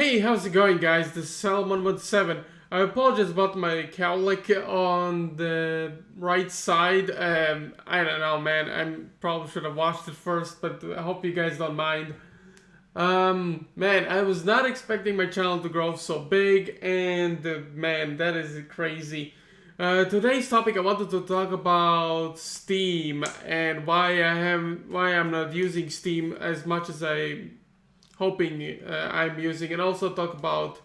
Hey, how's it going, guys? This is Salmon17. I apologize about my cowlick on the right side. I don't know, man. I probably should have washed it first, but I hope you guys don't mind. Man, I was not expecting my channel to grow so big, and man, that is crazy. Today's topic, I wanted to talk about Steam and why I'm not using Steam as much as I'm using, and also talk about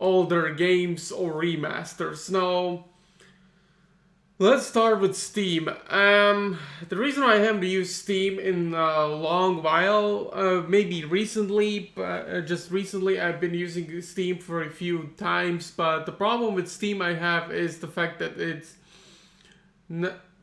older games or remasters. Now, let's start with Steam. The reason why I haven't used Steam in a long while, maybe recently, just recently I've been using Steam for a few times, but the problem with Steam I have is the fact that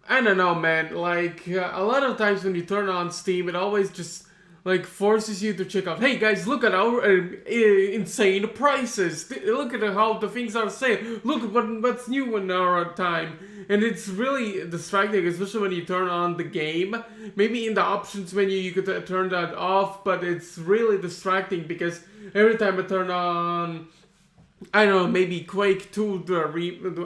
I don't know, man, like, a lot of times when you turn on Steam, it always just like forces you to check out, hey guys, look at our insane prices, look at how the things are sale, look at what's new in our time. And it's really distracting, especially when you turn on the game. Maybe in the options menu you could turn that off, but it's really distracting because every time I turn on, I don't know, maybe Quake 2,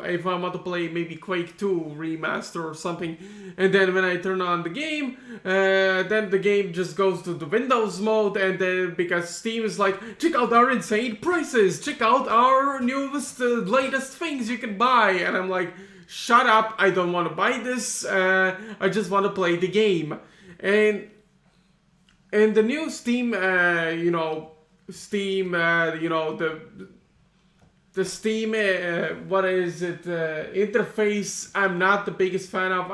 if I want to play maybe Quake 2 remaster or something, and then when I turn on the game, then the game just goes to the Windows mode, and then because Steam is like, check out our insane prices, check out our newest, latest things you can buy, and I'm like, shut up, I don't want to buy this, I just want to play the game. And the new Steam, the Steam, interface, I'm not the biggest fan of.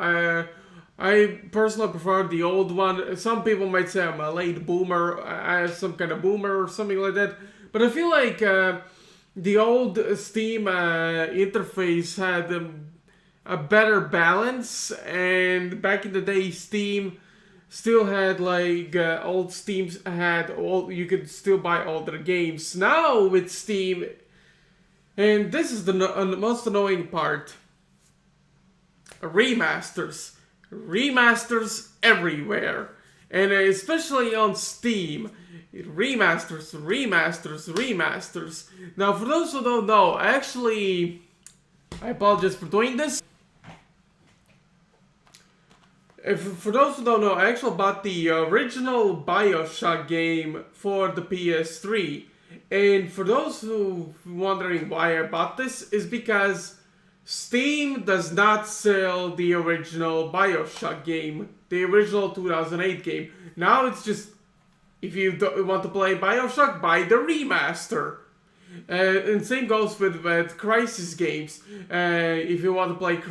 I personally prefer the old one. Some people might say I'm a late boomer, I have some kind of boomer or something like that. But I feel like the old Steam interface had a better balance. And back in the day, Steam still had like old Steams had you could still buy older games. Now with Steam. And this is the most annoying part. Remasters. Remasters everywhere. And especially on Steam. Remasters. Now, for those who don't know, I apologize for doing this. For those who don't know, I actually bought the original BioShock game for the PS3. And for those who are wondering why I bought this, is because Steam does not sell the original BioShock game, the original 2008 game. Now it's just, if you want to play BioShock, buy the remaster. And same goes with Crysis games. If you want to play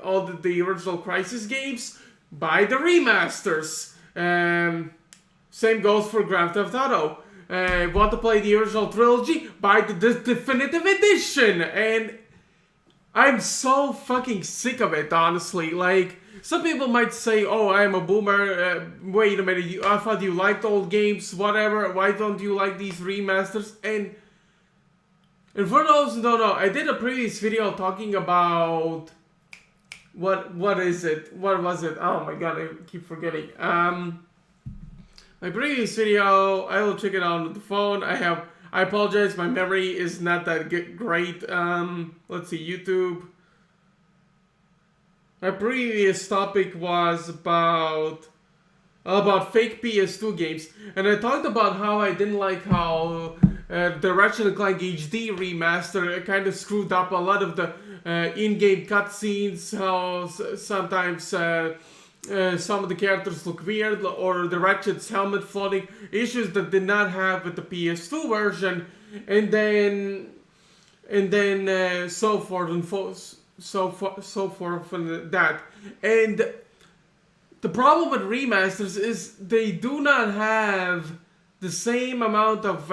all the original Crysis games, buy the remasters. Same goes for Grand Theft Auto. Want to play the original trilogy? Buy the definitive edition! And I'm so fucking sick of it, honestly. Like, some people might say, oh, I'm a boomer, wait a minute, I thought you liked old games, whatever, why don't you like these remasters? And for those who don't know, I did a previous video talking about, what was it? Oh my god, I keep forgetting. My previous video, I will check it out on the phone. I apologize, my memory is not that great. Let's see, YouTube. My previous topic was about fake PS2 games. And I talked about how I didn't like how the Ratchet & Clank HD remaster kind of screwed up a lot of the in-game cutscenes, how sometimes some of the characters look weird, or the Ratchet's helmet floating, issues that did not have with the PS2 version, and then so forth and so forth and that. And the problem with remasters is they do not have the same amount of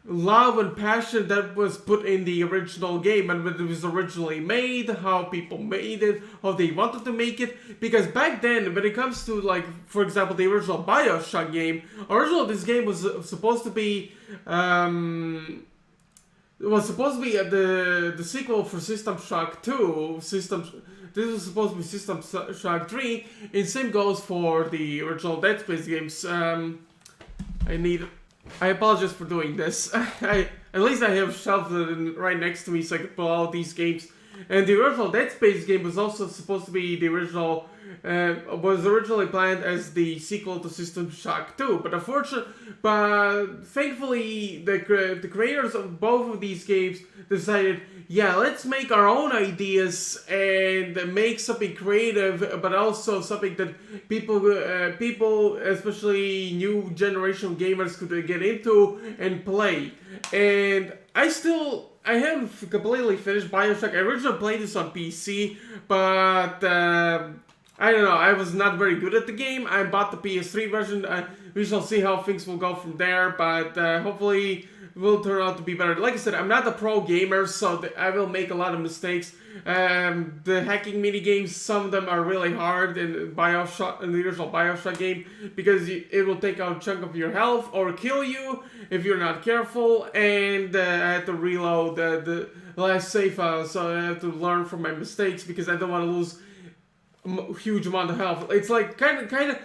love and passion that was put in the original game and when it was originally made, how people made it, how they wanted to make it. Because back then, when it comes to, like, for example, the original BioShock game, this game was supposed to be the sequel for System Shock 2. This was supposed to be System Shock 3, and same goes for the original Dead Space games. I I apologize for doing this. At least I have shelved it right next to me so I can pull out these games. And the original Dead Space game was also supposed to be the original, was originally planned as the sequel to System Shock 2. But thankfully, the creators of both of these games decided, yeah, let's make our own ideas and make something creative, but also something that people, especially new generation gamers, could get into and play. And I haven't completely finished Bioshock. I originally played this on PC, but I don't know, I was not very good at the game. I bought the PS3 version. We shall see how things will go from there, but hopefully it will turn out to be better. Like I said, I'm not a pro gamer, so I will make a lot of mistakes. The hacking mini games, some of them are really hard in the original Bioshock game, because it will take out a chunk of your health or kill you if you're not careful. And I had to reload the last save file, so I have to learn from my mistakes because I don't want to lose a huge amount of health. It's like kind of.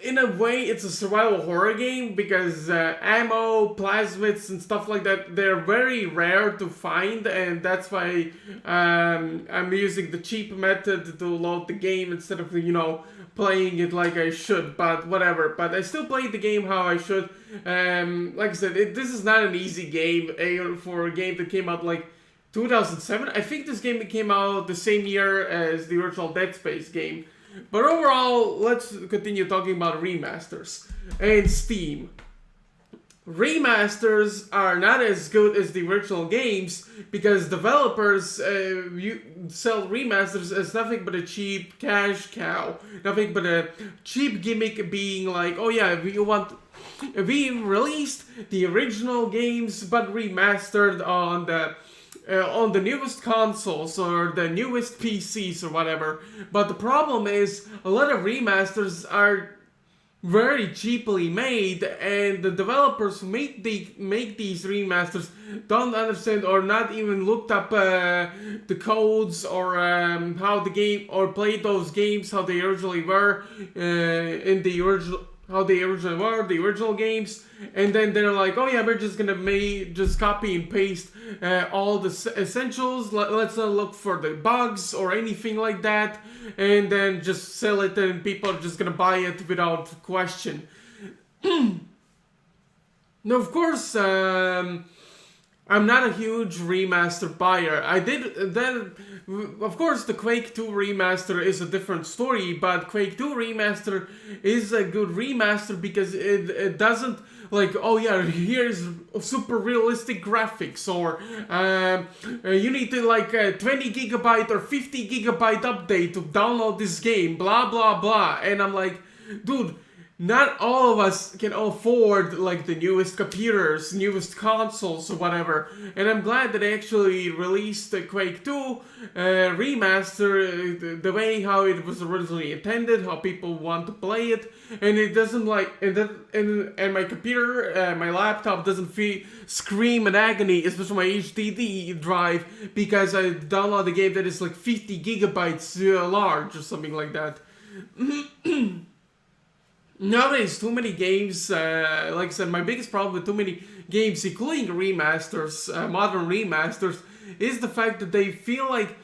In a way, it's a survival horror game because ammo, plasmids, and stuff like that, they're very rare to find, and that's why I'm using the cheap method to load the game instead of, playing it like I should, but whatever. But I still played the game how I should. Like I said, this is not an easy game for a game that came out like 2007. I think this game came out the same year as the original Dead Space game. But overall, let's continue talking about remasters and Steam. Remasters are not as good as the original games because developers sell remasters as nothing but a cheap cash cow. Nothing but a cheap gimmick being like, oh yeah, we released the original games but remastered on the newest consoles or the newest PCs or whatever. But the problem is a lot of remasters are very cheaply made, and the developers who make these remasters don't understand or not even looked up the codes or how the game, or played those games how they originally were in the original. How they originally were, the original games, and then they're like, oh yeah, we're just gonna just copy and paste all the essentials, let's not look for the bugs or anything like that, and then just sell it and people are just gonna buy it without question. Now, of course, I'm not a huge remaster buyer. Of course, the Quake 2 remaster is a different story, but Quake 2 remaster is a good remaster because it doesn't like, oh yeah, here's super realistic graphics, or you need to like 20 gigabyte or 50 gigabyte update to download this game, blah blah blah. And I'm like, dude, not all of us can afford like the newest computers, newest consoles or whatever. And I'm glad that they actually released the Quake 2 remaster the way how it was originally intended, how people want to play it. And it doesn't like, and my computer, my laptop doesn't scream in agony, especially my HDD drive, because I download a game that is like 50 gigabytes large or something like that. Nowadays, too many games, like I said, my biggest problem with too many games, including remasters, modern remasters, is the fact that they feel like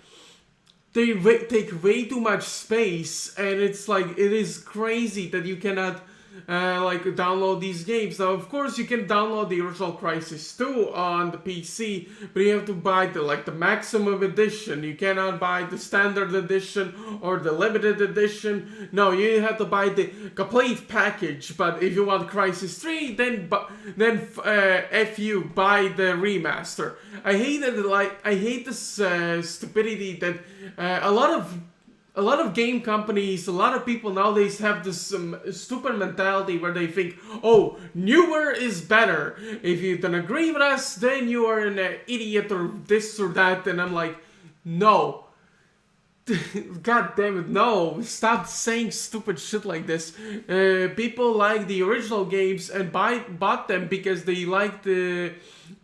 they take way too much space, and it's like, it is crazy that you cannot like download these games. Now, of course, you can download the original Crysis 2 on the PC, but you have to buy the maximum edition. You cannot buy the standard edition or the limited edition. No, you have to buy the complete package. But if you want Crysis 3, then F you, buy the remaster. I hate this stupidity that a lot of game companies, a lot of people nowadays have this stupid mentality where they think, oh, newer is better. If you don't agree with us, then you are an idiot or this or that. And I'm like, no. God damn it, no. Stop saying stupid shit like this. People like the original games and bought them because they like the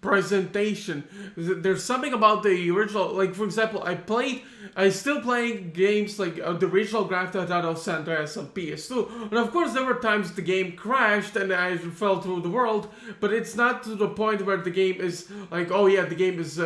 presentation. There's something about the original, like for example, I still playing games like the original Grand Theft Auto San Andreas on PS2, and of course there were times the game crashed and I fell through the world, but it's not to the point where the game is like, oh yeah, the game is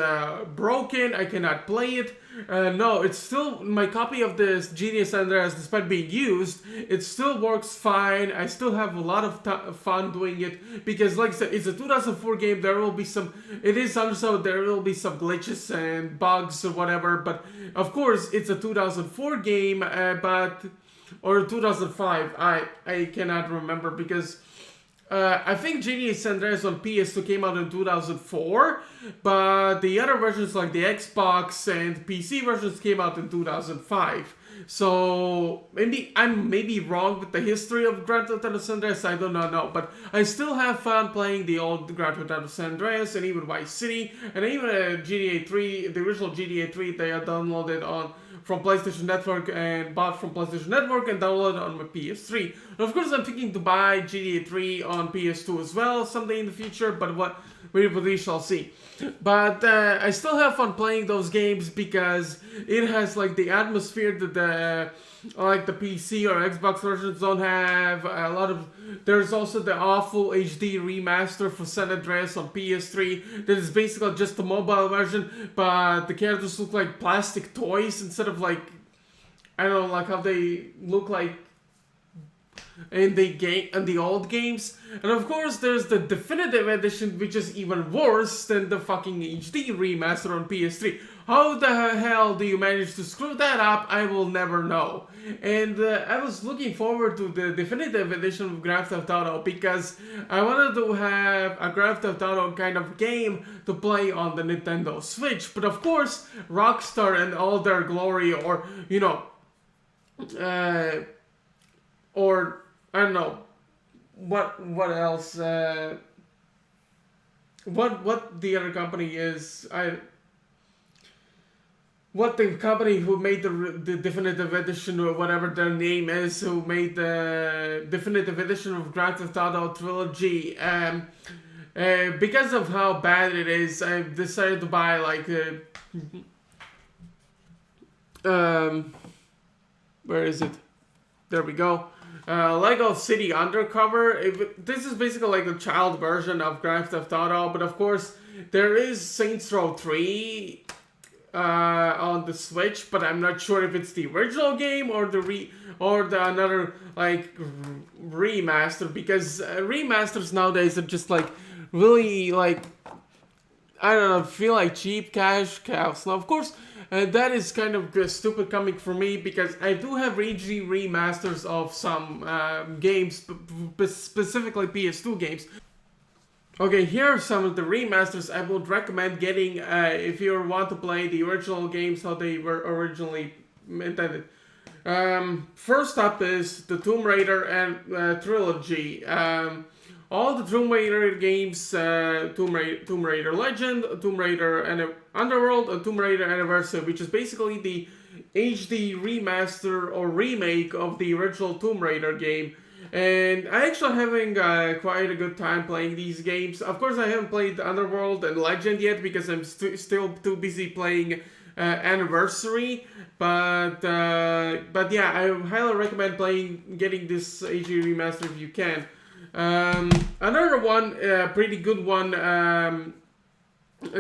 broken, I cannot play it. No, it's still, my copy of this GTA San Andreas, despite being used, it still works fine. I still have a lot of fun doing it, because like I said, it's a 2004 game. There will be some, it is also, there will be some glitches and bugs or whatever, but of course it's a 2004 game, or 2005, I cannot remember, because I think GTA San Andreas on PS2 came out in 2004, but the other versions like the Xbox and PC versions came out in 2005. So maybe I'm wrong with the history of Grand Theft Auto San Andreas, I do not know, but I still have fun playing the old Grand Theft Auto San Andreas and even Vice City and even GTA 3, the original GTA 3 they are downloaded from PlayStation Network and bought from PlayStation Network and downloaded on my PS3. And of course, I'm thinking to buy GTA 3 on PS2 as well someday in the future, but we shall see. But I still have fun playing those games because it has like the atmosphere that the PC or Xbox versions don't have. There's also the awful HD remaster for San Andreas on PS3 that is basically just the mobile version, but the characters look like plastic toys instead of like, I don't know, like how they look like in the old games. And of course there's the definitive edition, which is even worse than the fucking HD remaster on PS3. How the hell do you manage to screw that up? I will never know. And I was looking forward to the definitive edition of Grand Theft Auto because I wanted to have a Grand Theft Auto kind of game to play on the Nintendo Switch. But of course, Rockstar and all their glory, or you know, or I don't know what else, what the other company is, what the company who made the definitive edition or whatever their name is, who made the definitive edition of Grand Theft Auto Trilogy, because of how bad it is, I decided to buy like where is it? There we go. Lego City Undercover. This is basically like a child version of Grand Theft Auto, but of course there is Saints Row 3 on the Switch, but I'm not sure if it's the original game or the another like remaster, because remasters nowadays are just like really like, I don't know, feel like cheap cash cows. Now of course that is kind of stupid coming from me, because I do have HD remasters of some games, specifically PS2 games. Okay, here are some of the remasters I would recommend getting if you want to play the original games how they were originally intended. First up is the Tomb Raider and Trilogy. All the Tomb Raider games, Tomb Raider Legend, Tomb Raider and Underworld, and Tomb Raider Anniversary, which is basically the HD remaster or remake of the original Tomb Raider game. And I actually having quite a good time playing these games. Of course, I haven't played Underworld and Legend yet because I'm still too busy playing Anniversary. But yeah, I highly recommend getting this HD remaster if you can. Another one, pretty good one,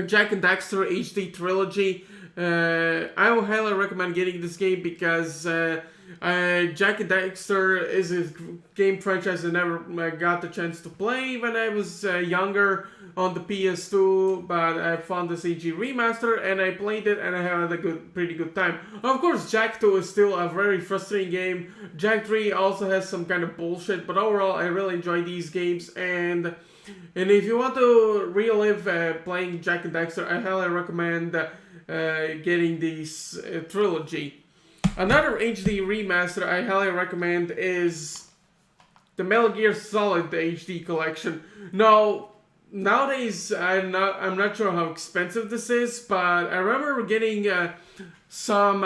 Jack and Daxter HD Trilogy. I would highly recommend getting this game because Jack and Daxter is a game franchise I never got the chance to play when I was younger on the PS2, but I found this HD remaster and I played it and I had a pretty good time. Of course, Jak 2 is still a very frustrating game. Jak 3 also has some kind of bullshit, but overall I really enjoy these games. And if you want to relive playing Jak and Daxter, I highly recommend getting this trilogy. Another HD remaster I highly recommend is the Metal Gear Solid HD collection. Now, nowadays I'm not sure how expensive this is, but I remember getting some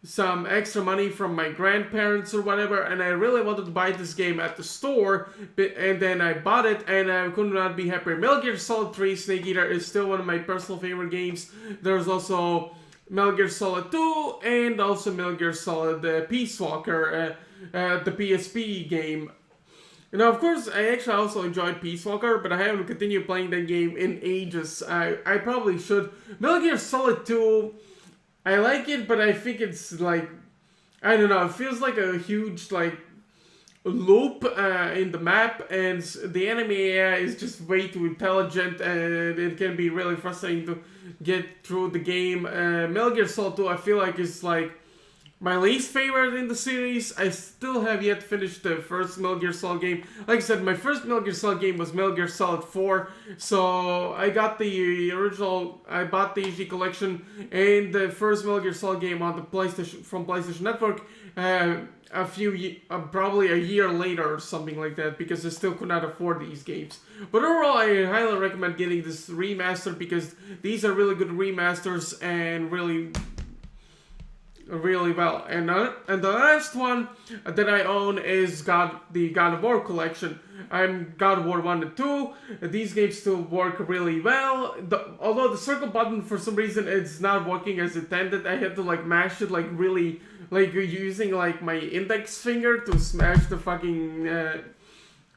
some extra money from my grandparents or whatever, and I really wanted to buy this game at the store, and then I bought it, and I could not be happier. Metal Gear Solid 3 Snake Eater is still one of my personal favorite games. There's also Metal Gear Solid 2, and also Metal Gear Solid Peace Walker, the PSP game. Now, of course, I actually also enjoyed Peace Walker, but I haven't continued playing that game in ages. I probably should. Metal Gear Solid 2, I like it, but I think it's like, I don't know, it feels like a huge, like, loop in the map, and the enemy AI is just way too intelligent, and it can be really frustrating to get through the game. Metal Gear Solid 2, I feel like, is like my least favorite in the series. I still have yet finished the first Metal Gear Solid game. Like I said, my first Metal Gear Solid game was Metal Gear Solid 4. So I got the original, I bought the HD collection and the first Metal Gear Solid game on the PlayStation, from PlayStation Network, probably a year later or something like that, because I still could not afford these games. But overall, I highly recommend getting this remaster, because these are really good remasters and really well. And the last one that I own is the God of War collection. I'm God of War 1 and 2. These games still work really well. Although the circle button, for some reason, it's not working as intended. I had to like mash it like really, like using like my index finger to smash the fucking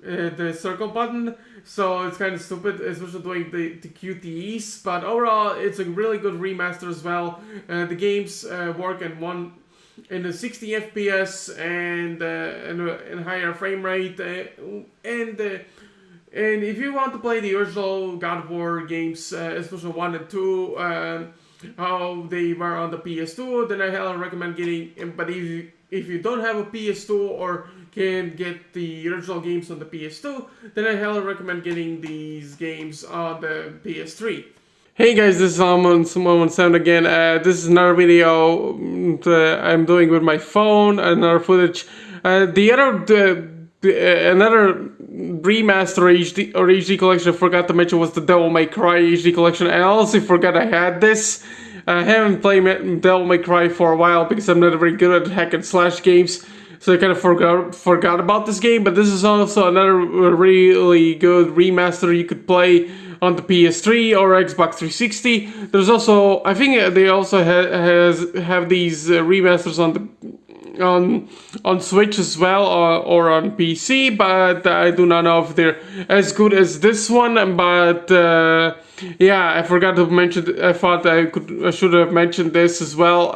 the circle button, so it's kind of stupid, especially doing the QTEs, but overall it's a really good remaster as well. The games work in a 60 FPS and in higher frame rate, and if you want to play the original God of War games, especially 1 and 2, how they were on the PS2, then I highly recommend getting. But if you don't have a PS2 or can get the original games on the PS2, then I highly recommend getting these games on the PS3. Hey guys, this is Someone again. This is another video I'm doing with my phone, another footage. Another remaster HD collection I forgot to mention was the Devil May Cry HD collection. I honestly forgot I had this. I haven't played Devil May Cry for a while because I'm not very good at hack and slash games, so I kind of forgot about this game. But this is also another really good remaster you could play on the PS3 or Xbox 360. There's also, I think they also have these remasters on Switch as well, or on PC, but I do not know if they're as good as this one. But yeah, I forgot to mention. I thought I should have mentioned this as well.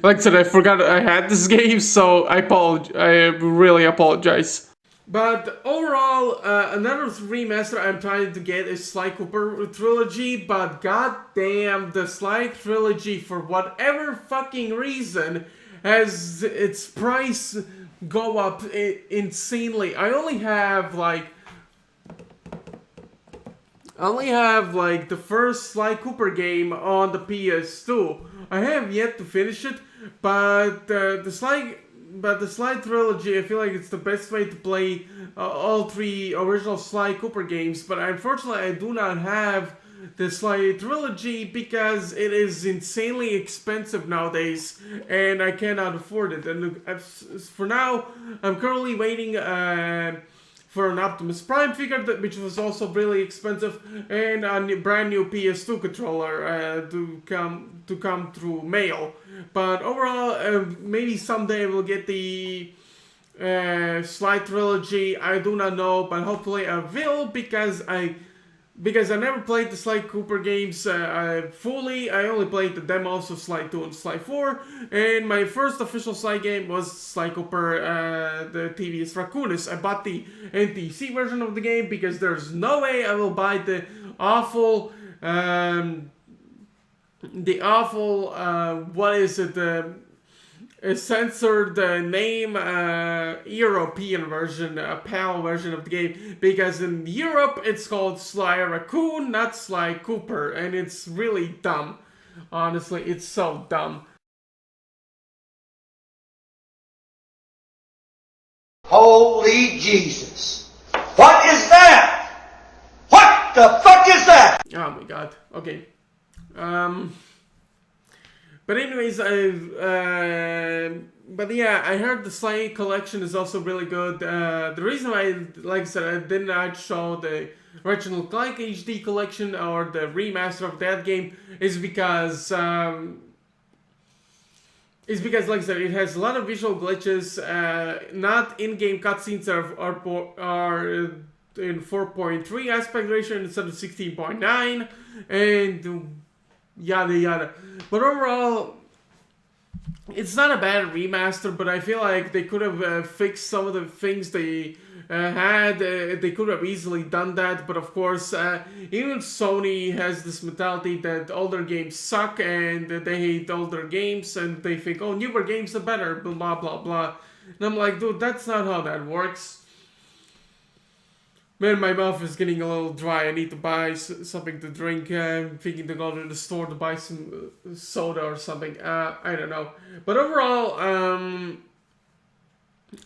Like I said, I forgot I had this game, so I really apologize. But overall, another remaster I'm trying to get is Sly Cooper Trilogy, but goddamn, the Sly Trilogy, for whatever fucking reason, has its price go up insanely. I only have like the first Sly Cooper game on the PS2. I have yet to finish it, but the Sly Trilogy, I feel like it's the best way to play all three original Sly Cooper games. But unfortunately, I do not have the Sly Trilogy because it is insanely expensive nowadays, and I cannot afford it. And for now, I'm currently waiting for an Optimus Prime figure, which was also really expensive, and a brand new PS2 controller to come through mail. But overall, maybe someday we'll get the Sly Trilogy. I do not know, but hopefully I will, because I never played the Sly Cooper games fully. I only played the demos of Sly 2 and Sly 4. And my first official Sly game was Sly Cooper, the TVS Raccoonus. I bought the NTC version of the game because there's no way I will buy the awful, what is it, censored name European version, PAL version of the game, because in Europe it's called Sly Raccoon, not Sly Cooper, and it's really dumb. Honestly, it's so dumb. Holy Jesus. What is that? What the fuck is that? Oh my god. Okay. But anyways, but yeah, I heard the Slay collection is also really good. The reason why, like I said, I did not show the original like HD collection or the remaster of that game is because, like I said, it has a lot of visual glitches. Not in-game cutscenes are in 4.3 aspect ratio instead of 16.9, and yada yada. But overall, it's not a bad remaster, but I feel like they could have fixed some of the things they had. They could have easily done that, but of course, even Sony has this mentality that older games suck and they hate older games and they think, oh, newer games are better, blah blah blah. And I'm like, dude, that's not how that works. Man, my mouth is getting a little dry. I need to buy something to drink. I'm thinking to go to the store to buy some soda or something. I don't know. But overall,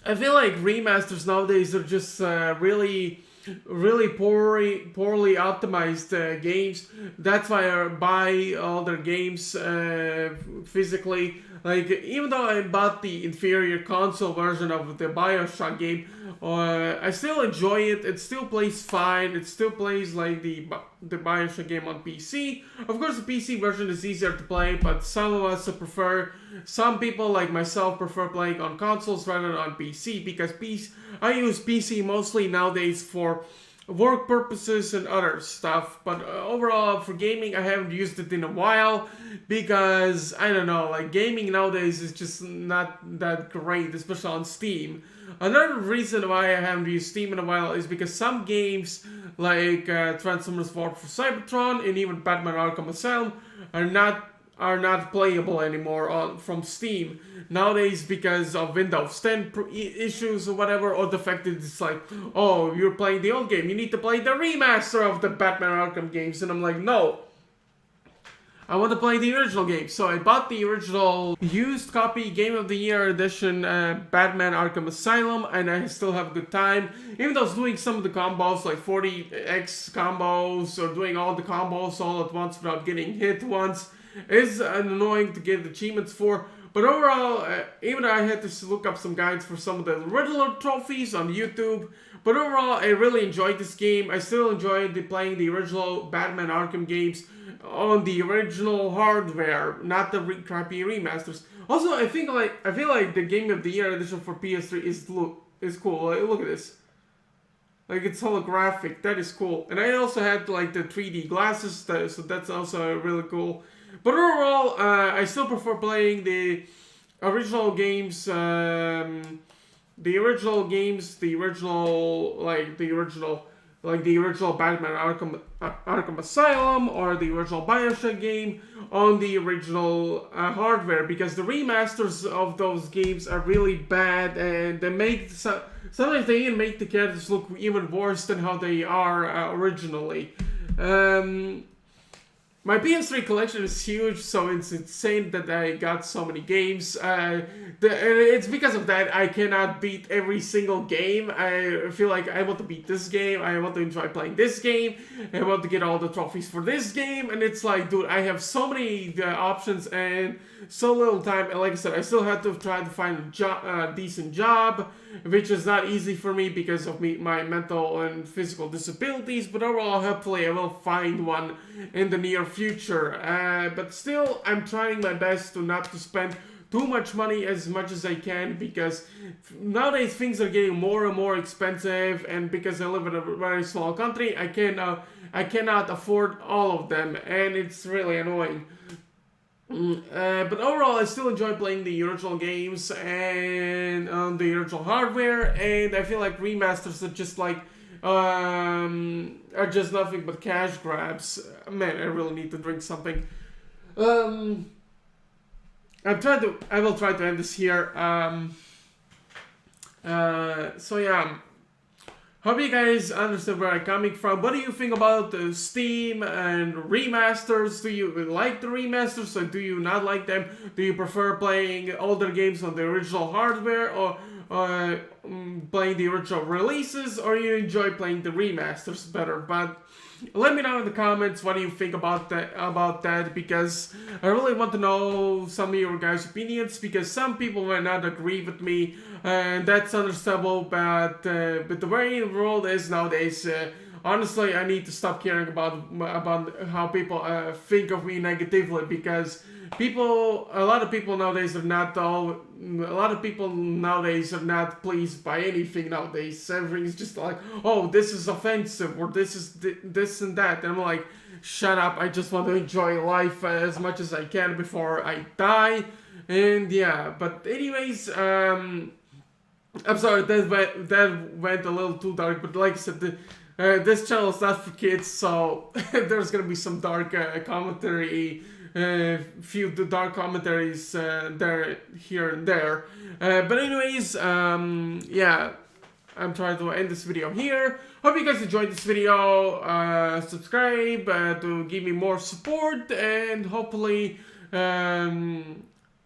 I feel like remasters nowadays are just really poorly optimized games. That's why I buy all their games physically. Like, even though I bought the inferior console version of the Bioshock game, I still enjoy it. It still plays fine. It still plays like the Bioshock game on PC. Of course, the PC version is easier to play, but some people like myself prefer playing on consoles rather than on PC because I use PC mostly nowadays for work purposes and other stuff, but overall for gaming I haven't used it in a while because I don't know, like gaming nowadays is just not that great, especially on Steam. Another reason why I haven't used Steam in a while is because some games like Transformers War for Cybertron and even Batman Arkham Asylum are not playable anymore from Steam nowadays because of Windows 10 issues or whatever, or the fact that it's like, oh, you're playing the old game, you need to play the remaster of the Batman Arkham games, and I'm like, no, I want to play the original game. So I bought the original used copy Game of the Year edition Batman Arkham Asylum, and I still have a good time. Even though I was doing some of the combos, like 40x combos, or doing all the combos all at once without getting hit once, is annoying to get achievements for. But overall, even though I had to look up some guides for some of the original trophies on YouTube, but overall, I really enjoyed this game. I still enjoyed playing the original Batman Arkham games on the original hardware, not the crappy remasters. Also, I feel like the Game of the Year edition for PS3 is cool. Like, look at this. Like, it's holographic. That is cool. And I also had like the 3D glasses, so that's also really cool. But overall, I still prefer playing the original games. The original Batman Arkham Asylum or the original Bioshock game on the original hardware, because the remasters of those games are really bad and they make sometimes they even make the characters look even worse than how they are originally. My PS3 collection is huge, so it's insane that I got so many games. It's because of that I cannot beat every single game. I feel like I want to beat this game, I want to enjoy playing this game, I want to get all the trophies for this game, and it's like, dude, I have so many options and so little time. And like I said, I still have to try to find a decent job, which is not easy for me because of my mental and physical disabilities, but overall, hopefully I will find one in the near future. But still, I'm trying my best to not to spend too much money as much as I can, because nowadays things are getting more and more expensive, and because I live in a very small country, I cannot afford all of them, and it's really annoying. But overall, I still enjoy playing the original games and on the original hardware, and I feel like remasters are just like are just nothing but cash grabs. Man, I really need to drink something. I will try to end this here. So yeah. Hope you guys understand where I'm coming from. What do you think about Steam and remasters? Do you like the remasters or do you not like them? Do you prefer playing older games on the original hardware, or playing the original releases, or you enjoy playing the remasters better. But let me know in the comments what do you think about that, because I really want to know some of your guys' opinions, because some people might not agree with me, and that's understandable. But the way the world is nowadays, honestly, I need to stop caring about how people think of me negatively, because a lot of people nowadays are not pleased by anything nowadays. Everything's just like, oh, this is offensive, or this is this and that, and I'm like, shut up! I just want to enjoy life as much as I can before I die. And yeah, but anyways, I'm sorry that went a little too dark, but like I said, this channel is not for kids, so there's gonna be some dark commentary, few dark commentaries there, here and there. But anyways, yeah, I'm trying to end this video here. Hope you guys enjoyed this video. Subscribe to give me more support, and hopefully my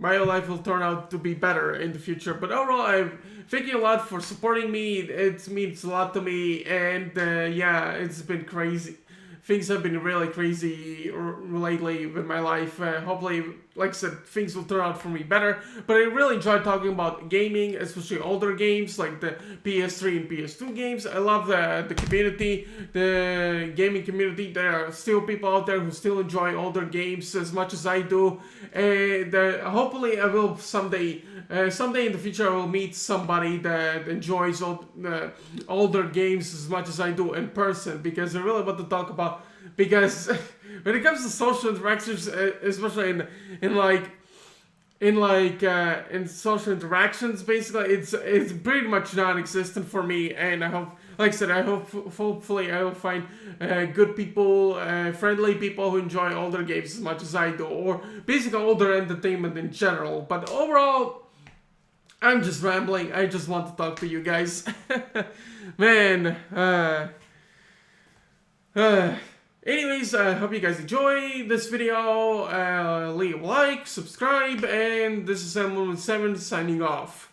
life will turn out to be better in the future. But overall, I thank you a lot for supporting me. It means a lot to me, and yeah, it's been crazy. Things have been really crazy lately with my life. Hopefully, like I said, things will turn out for me better. But I really enjoyed talking about gaming, especially older games like the PS3 and PS2 games. I love the community, the gaming community. There are still people out there who still enjoy older games as much as I do. And hopefully I will someday in the future I will meet somebody that enjoys older games as much as I do in person, because I really want to talk about, because when it comes to social interactions, especially in social interactions, basically it's pretty much non-existent for me. And I hope, like I said, hopefully I will find good people, friendly people who enjoy older games as much as I do, or basically older entertainment in general. But overall, I'm just rambling. I just want to talk to you guys. Man. Anyways, I hope you guys enjoy this video. Leave a like, subscribe, and this is M17 signing off.